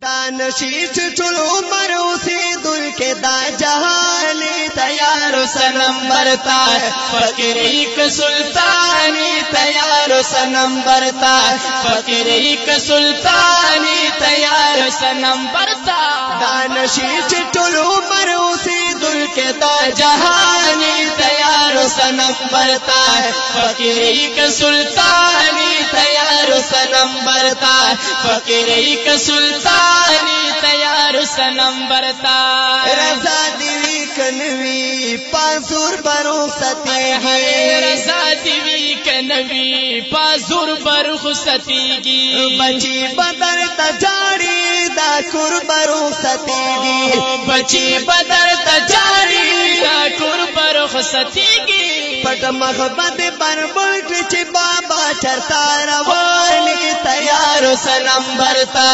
दानशीष चुलो मरो से दुल के दा जहानी तैयारो सनम बरता फकीरी क सुल्तानी तैयारो सनम बरता फकीरी क सुल्तानी तैयारो सनम बरता दानशीष चुलो मरो से दुल के दा जहानी तैयारो सनम बरता फकीरी क सुल्तानी तैयारो सनम बरता फकीरी क सुल्तानी तैयारो सनम बरता रजा दिवी कनवी पासुर बरो सती है रजा दिवी कनवी पासुर बरो सतीगी बची बदर तजारी दा कुर बरो सतीगी बची बदर तजारी दा कुर बरो सतीगी पट महबत पर बुल्ट च बाबा चरता रवानी तैयारो सनम बरता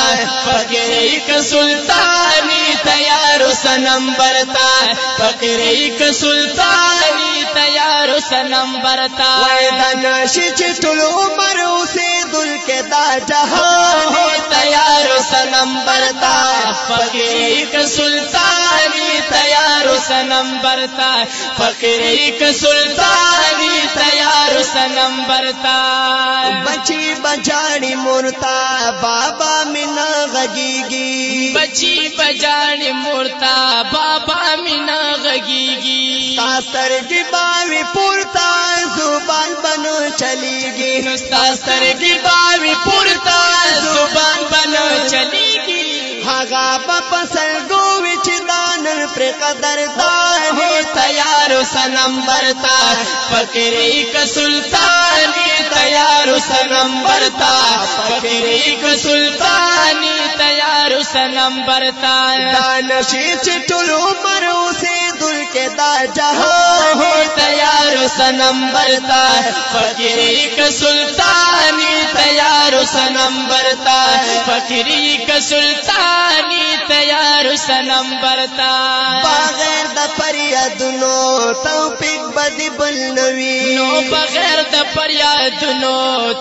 फकीरी क सुल्तानी तैयारो सनम बरता फकीरी क सुल्तानी तैयारो सनम बरता वैदनशिच टुलो मरो से दुल के दा जहानी तैयारो सनम बरता फकीरी क सुल्तानी तैयारो सनम बरता फकीरी क सुल्तानी तैयारो सनम बरता बची बजानी मुर्ता बाबा मिना गगीगी बची बजानी मुर्ता बाबा मिना गगीगी सास्तर की बावी पुरता जुबान बनो चलीगी सास्तर की बावी पुरता जुबान बनो चलीगी हागा पसल गोविच दानर प्रे कदर दानी तैयारो सनम बरता फकीरी क सुल्तानी तैयारो सनम बरता फकीरी क सुल्तानी तैयारो सनम बरता दानशीष टुलो मरो से दुल के दा जहानी तैयारो सनम बरता फकीरी क सुल्तानी तैयारो सनम बरता फकीरी क सुल्तानी तैयारो सनम बरता बगैर द फरियादनो तौफीक बदी बलनवी नो बगैर द फरियादनो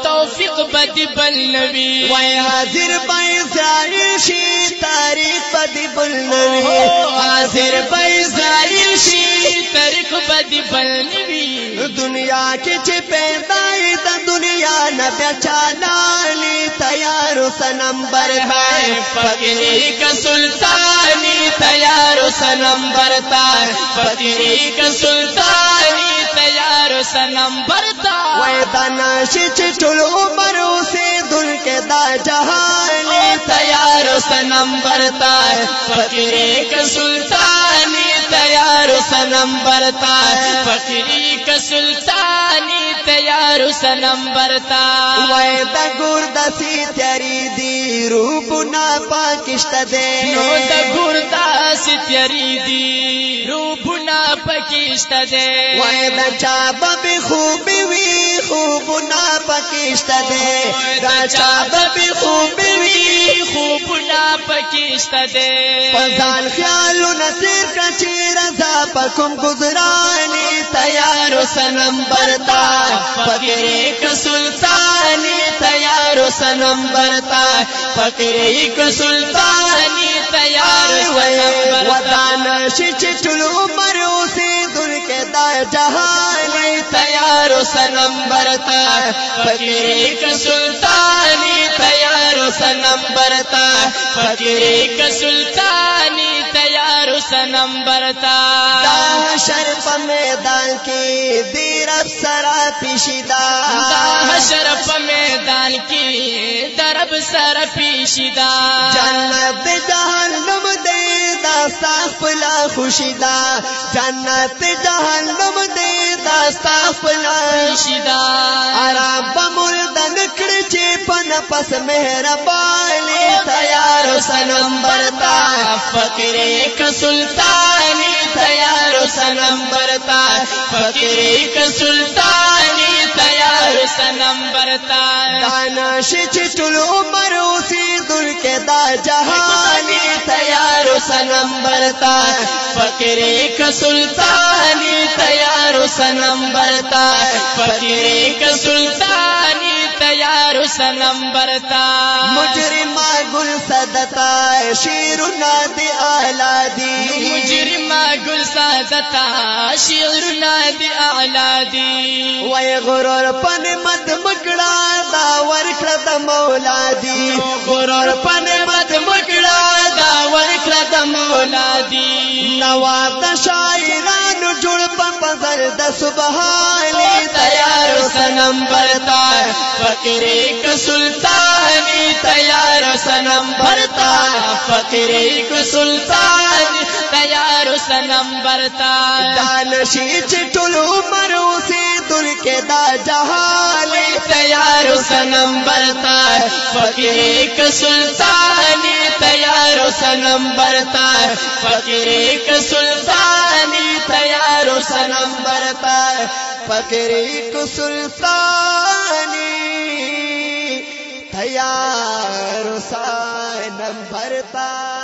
तौफीक बदी बलनवी वै हाजिर बैजाइशी तारीख बदी बलनवी हाजिर बैजाइशी तारीख बदी बलनवी दुनिया के च पैदाई द दुनिया न बेचानाली तैयारो सनम बरता फकीरी क सुल्तानी तैयारो सनम बरता फकीरी क सुल्तानी तैयारो सनम बरता वैदनशिच टुलो मरो से दुल के दा जहानी तैयारो सनम बरता फकीरी क सुल्तानी तैयारो सनम बरता फकीरी क सुल्तानी तैयारो सनम बरता वैद गुरदसी त्यारी दी रूप ना पाकिश्त दे नो द गुरदासी त्यारी दी रूप ना पाकिश्त दे वैद चाब भी खूबी वी खूब ना पाकिश्त दे चाब भी खूबी वी खूब ना पाकिश्त दे पजान ख्यालु नसीर का रजा पकुम गुजरानी तैयारो सनम बरता फकीरी क सुल्तानी तैयारो सनम बरता फकीरी क सुल्तानी तैयारो सनम बरता दानशीष टुलो मरो से दुल के दा जहानी तैयारो सनम बरता फकीरी क सुल्तानी तैयारो सनम बरता फकीरी क सुल्तानी तैयारो सनम बरता शरफ मैदान की दीरब सरा पिशिदा शरफ मैदान की दरब सर पिशिदा जन्नत जहन्नम दे दास्ताफला खुशिदा जन्नत जहन्नम दे दास्ताफला खुशिदा आराम बमुर्दन कृचे पन पस मेहरबानी तैयारो सनम बरता फकीरी क सुल्तानी तैयारो सनम बरता फकीरी क सुल्तानी तैयारो सनम बरता दानशीष टुलो मरो से दुल के दा जहानी तैयारो सनम बरता फकीरी क सुल्तानी तैयारो सनम बरता फकीरी क सुल्तानी तैयारो सनम बरता मुजरिमा गुल सदता شیرنا دی اعلی دی مجرما گل سادتا شیرنا دی اعلی دی وای غرور پن مد مکڑا دا ورکړه د مولا دی غرور پن مد مکڑا دا ورکړه د مولا دی نواب د شاعرانو جوړ په پزر د سبحانی تیار سنم برتا فقیر ایک سلطانی تیار سنم برتا فقیر ایک سلطانی تیار سنم برتا دانشی چټول عمر اوسېدل کې دا جهان تیار سنم برتا فقیر ایک سلطانی تیار سنم برتا فقیر ایک سلطانی تیار سنم برتا فقیر ایک سلطانی تیار سنم برتا